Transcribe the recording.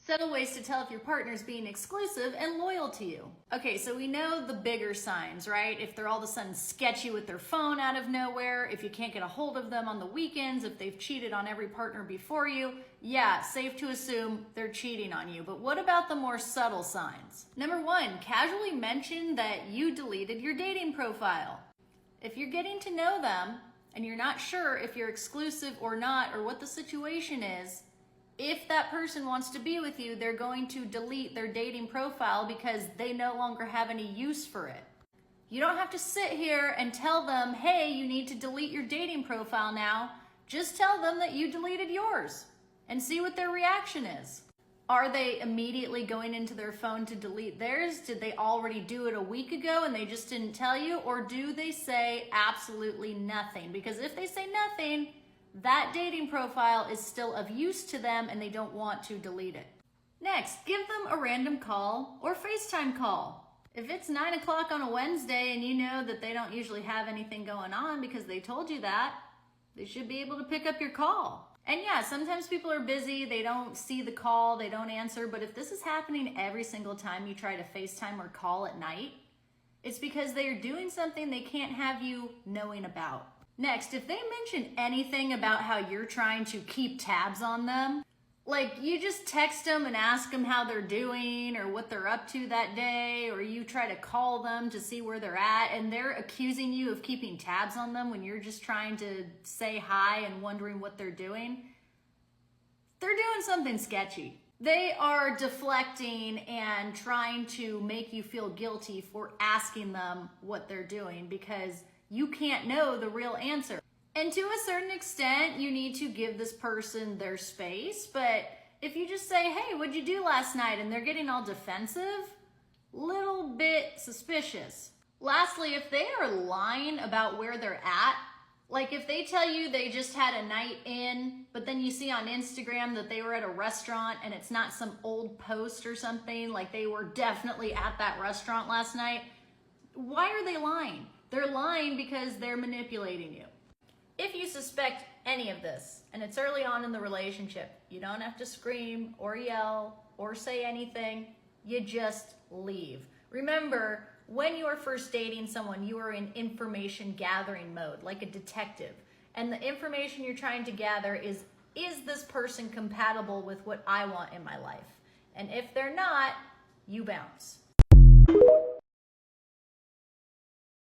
Subtle ways to tell if your partner's being exclusive and loyal to you. Okay, so we know the bigger signs, right? If they're all of a sudden sketchy with their phone out of nowhere, if you can't get a hold of them on the weekends, if they've cheated on every partner before you, yeah, safe to assume they're cheating on you. But what about the more subtle signs? Number one, casually mention that you deleted your dating profile. If you're getting to know them and you're not sure if you're exclusive or not, or what the situation is, if that person wants to be with you, they're going to delete their dating profile because they no longer have any use for it. You don't have to sit here and tell them, hey, you need to delete your dating profile now. Just tell them that you deleted yours and see what their reaction is. Are they immediately going into their phone to delete theirs? Did they already do it a week ago and they just didn't tell you? Or do they say absolutely nothing? Because if they say nothing, that dating profile is still of use to them and they don't want to delete it. Next, give them a random call or FaceTime call. If it's 9 o'clock on a Wednesday and you know that they don't usually have anything going on because they told you that, they should be able to pick up your call. And yeah, sometimes people are busy, they don't see the call, they don't answer, but if this is happening every single time you try to FaceTime or call at night, it's because they are doing something they can't have you knowing about. Next, if they mention anything about how you're trying to keep tabs on them, like you just text them and ask them how they're doing or what they're up to that day, or you try to call them to see where they're at and they're accusing you of keeping tabs on them when you're just trying to say hi and wondering what they're doing, they're doing something sketchy. They are deflecting and trying to make you feel guilty for asking them what they're doing because you can't know the real answer. And to a certain extent, you need to give this person their space. But if you just say, hey, what'd you do last night? And they're getting all defensive, little bit suspicious. Lastly, if they are lying about where they're at, like if they tell you they just had a night in, but then you see on Instagram that they were at a restaurant and it's not some old post or something, like they were definitely at that restaurant last night, why are they lying? They're lying because they're manipulating you. If you suspect any of this, and it's early on in the relationship, you don't have to scream or yell or say anything, you just leave. Remember, when you are first dating someone, you are in information gathering mode, like a detective. And the information you're trying to gather is this person compatible with what I want in my life? And if they're not, you bounce.